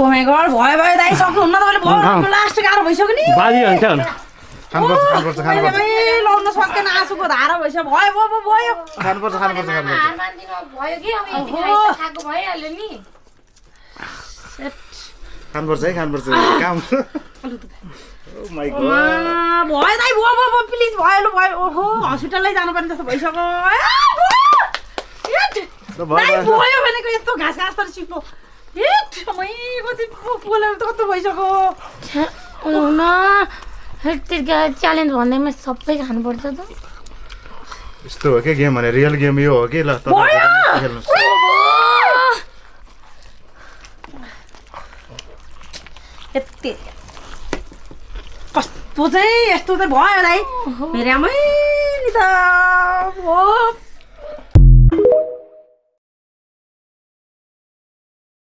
Oh my god, भयो भयो दाइ सक्नुहुन्न तपाईले भयो लास्ट गाह्रो भइसक्यो नि बाजी हुन्छ नि खानुपर्छ लाउन सक्दैन आँसुको धारा भइसक्यो भयो भयो खानुपर्छ मान्दिन भयो कि अब यति खाएको भइहाल्यो नि खानुपर्छ काम ओ माय गॉड भयो दाइ भयो प्लिज भयो भयो ओहो हस्पिटलमै जानु पर्ने जस्तो भइसक्यो भयो भनेको यस्तो घाँस घाँस तर सिक्नु कस्तो भइसक्यो च्यालेन्ज भन्दैमा सबै खानुपर्छ त यस्तो हो के गेम भने रियल गेम यो हो कि ल यति कस्तो चाहिँ यस्तो त भयो दाइ मेरो आमै नि त